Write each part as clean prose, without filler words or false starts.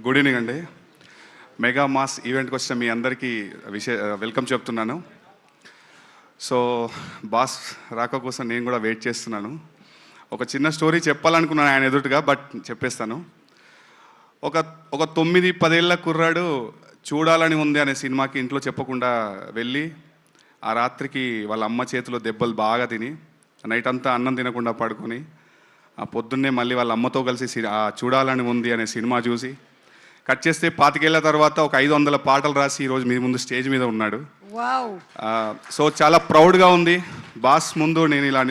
Good evening అండి. Mega mass ఈవెంట్కి వచ్చిన మీ అందరికీ వెల్కమ్ చెప్తున్నాను. సో బాస్ రాక కోసం నేను కూడా వెయిట్ చేస్తున్నాను. ఒక చిన్న స్టోరీ చెప్పాలనుకున్నాను ఆయన ఎదురుగా, బట్ చెప్పేస్తాను. ఒక ఒక 9-10 ఏళ్ళ కుర్రాడు చూడాలని ఉంది అనే సినిమాకి ఇంట్లో చెప్పకుండా వెళ్ళి ఆ రాత్రికి వాళ్ళ అమ్మ చేతిలో దెబ్బలు బాగా తిని నైట్ అంతా అన్నం తినకుండా పడుకొని ఆ పొద్దున్నే మళ్ళీ వాళ్ళ అమ్మతో కలిసి చూడాలని ఉంది అనే సినిమా చూసి కట్ చేస్తే 25 ఏళ్ళ తర్వాత ఒక 500 పాటలు రాసి ఈరోజు మీ ముందు స్టేజ్ మీద ఉన్నాడు. సో చాలా ప్రౌడ్గా ఉంది. బాస్ ముందు నేను ఇలా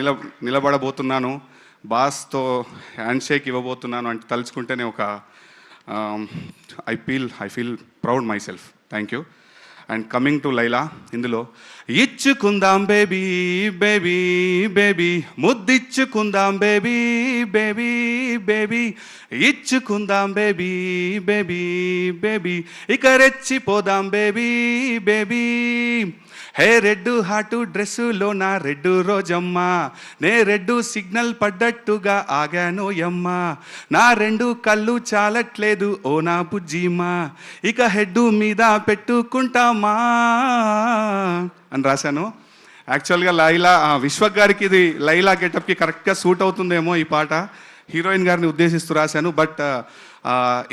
నిలబడబోతున్నాను, బాస్తో హ్యాండ్ షేక్ ఇవ్వబోతున్నాను అంటే తలుచుకుంటేనే ఒక I feel proud myself. Thank you. And coming to Laila, ఇందులో ఇచ్చుకుందాం బేబీ బేబీ బేబీ, ముద్దిచ్చుకుందాం బేబీ బేబీ బేబీ, ఇచ్చుకుందాం బేబీ బేబీ బేబీ, ఇక రెచ్చిపోదాం baby baby. Hey red hot డ్రెస్సులో నా రెడ్డు రోజమ్మ, నే రెడ్డు సిగ్నల్ పడ్డట్టుగా ఆగాను యమ్మ, నా 2 కళ్ళు చాలట్లేదు ఓ నా బుజ్జిమా, ఇక హెడ్డు మీద పెట్టుకుంటామా అని రాశాను. యాక్చువల్గా లైలా విశ్వక్ గారికి ఇది లైలా గెటప్కి కరెక్ట్గా సూట్ అవుతుందేమో ఈ పాట, హీరోయిన్ గారిని ఉద్దేశిస్తూ రాశాను. బట్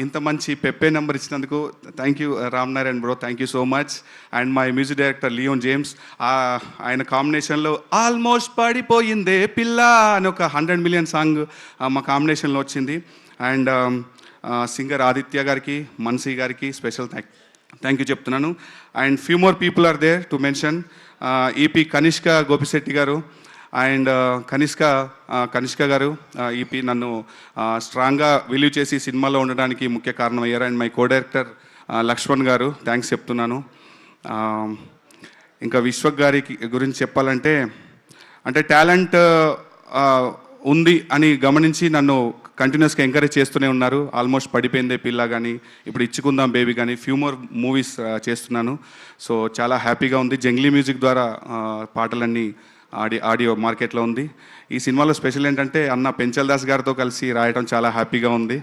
ఇంత మంచి పెప్పే నెంబర్ ఇచ్చినందుకు thank you Ram Narayan bro, thank you so much. And my music director Leon James, ఆయన కాంబినేషన్లో ఆల్మోస్ట్ పడిపోయిందే పిల్ల అని ఒక 100 మిలియన్ సాంగ్ మా కాంబినేషన్లో వచ్చింది. అండ్ సింగర్ ఆదిత్య గారికి, మన్సీ గారికి స్పెషల్ థ్యాంక్ యూ చెప్తున్నాను. And few more people are there to mention. EP Kanishka Gopishetty garu and Kanishka గారు ఈపీ నన్ను స్ట్రాంగ్గా విలీవ్ చేసి సినిమాలో ఉండడానికి ముఖ్య కారణమయ్యారు. And my co director Lakshman గారు థ్యాంక్స్ చెప్తున్నాను. ఇంకా విశ్వక్ గారికి గురించి చెప్పాలంటే, అంటే టాలెంట్ ఉంది అని గమనించి నన్ను కంటిన్యూస్గా ఎంకరేజ్ చేస్తూనే ఉన్నారు. ఆల్మోస్ట్ పడిపోయిందే పిల్ల కానీ, ఇప్పుడు ఇచ్చుకుందాం బేబీ కానీ, ఫ్యూ మోర్ మూవీస్ చేస్తున్నాను. సో చాలా హ్యాపీగా ఉంది. జంగ్లీ మ్యూజిక్ ద్వారా పాటలన్నీ ఆడియో మార్కెట్లో ఉంది. ఈ సినిమాలో స్పెషల్ ఏంటంటే అన్న పెంచల్ దాస్ గారితో కలిసి రాయడం చాలా హ్యాపీగా ఉంది.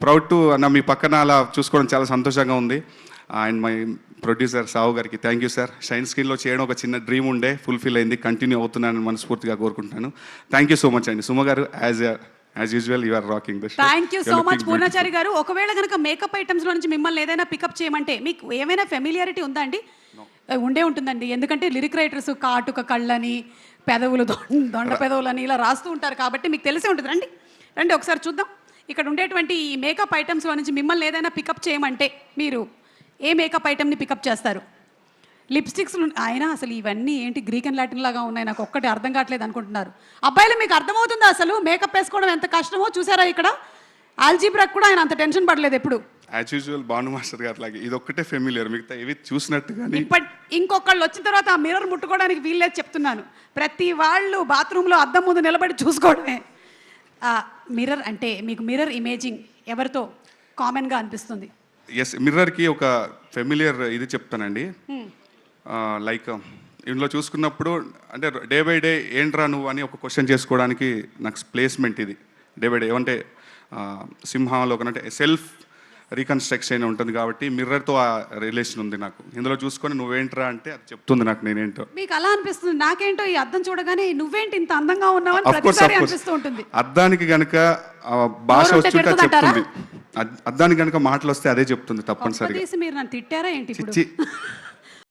ప్రౌడ్ టు అన్న మీ పక్కన అలా చూసుకోవడం చాలా సంతోషంగా ఉంది. అండ్ మై ప్రొడ్యూసర్ సావు గారికి థ్యాంక్ యూ సార్. షైన్ స్క్రీన్లో చేయడం ఒక చిన్న డ్రీమ్ ఉండే, ఫుల్ఫిల్ అయింది. కంటిన్యూ అవుతున్నానని మనస్ఫూర్తిగా కోరుకుంటున్నాను. థ్యాంక్ యూ సో మచ్ అండి. Suma garu as usual you are rocking this. Thank you so much Purnachari garu. ఒకవేళ కనుక మేకప్ ఐటమ్స్లో నుంచి మిమ్మల్ని ఏదైనా పికప్ చేయమంటే మీకు ఏమైనా ఫెమిలియారిటీ ఉందా అండి? ఉండే ఉంటుందండి, ఎందుకంటే లిరిక్ రైటర్స్ కాటుక కళ్ళని, పెదవులు దొండ పెదవులని ఇలా రాస్తూ ఉంటారు కాబట్టి మీకు తెలిసే ఉంటుంది. రండి రండి ఒకసారి చూద్దాం. ఇక్కడ ఉండేటువంటి ఈ మేకప్ ఐటమ్స్లో నుంచి మిమ్మల్ని ఏదైనా పికప్ చేయమంటే మీరు ఏ మేకప్ ఐటమ్ని పికప్ చేస్తారు? లిప్స్టిక్స్ ఆయన అసలు ఇవన్నీ ఏంటి గ్రీక్ అండ్ లాటిన్ లాగా ఉన్నాయి, నాకు ఒక్కటి అర్థం కావట్లేదు అనుకుంటున్నారు. అబ్బాయిలు మీకు అర్థమవుతుందా అసలు మేకప్ వేసుకోవడం ఎంత కష్టమో? చూసారా ఇక్కడ ఆల్జీబ్రాక్ కూడా ఆయన అంత టెన్షన్ పడలేదు ఎప్పుడు. యాజ్ యూజువల్ భాను మాస్టర్ గారు లాగే ఇది ఒక్కటే ఫెమిలియర్, మిగతా ఇవి చూసినట్టు కానీ. ఇంకొకళ్ళు వచ్చిన తర్వాత ఆ మిర్రర్ ముట్టుకోవడానికి వీల్లేదు చెప్తున్నాను. ప్రతి వాళ్ళు బాత్రూంలో అద్దం ముందు నిలబడి చూసుకోవడమే. మిర్రర్ అంటే మీకు మిర్రర్ ఇమేజింగ్ ఎవరితో కామన్గా అనిపిస్తుంది? ఎస్, మిర్రర్కి ఒక ఫెమిలియర్ ఇది చెప్తానండి. లైక్ ఇందులో చూసుకున్నప్పుడు అంటే డే బై డే ఏంట్రా నువ్వు అని ఒక క్వశ్చన్ చేసుకోవడానికి నాకు ప్లేస్మెంట్ ఇది. డే బై డే ఏమంటే సింహంలో అంటే సెల్ఫ్ రీకన్స్ట్రక్షన్ ఉంటుంది కాబట్టి మిర్రర్తో ఆ రిలేషన్ ఉంది నాకు. ఇందులో చూసుకొని నువ్వేంట్రా అంటే అది చెప్తుంది నాకు నేనేంటో. మీకు అలా అనిపిస్తుంది? నాకేంటో ఈ అద్దం చూడగానే నువ్వేంటి ఇంత అందంగా ఉన్నావని ప్రతిసారి అనిపిస్తూ ఉంటుంది. అద్దానికి గనక భాష వస్తుంటే చెప్తుంది, అద్దానికి గనక మాటలు వస్తే అదే చెప్తుంది తప్పనిసరిగా. మీరు నన్ను తిట్టారా ఏంటి ఇప్పుడు?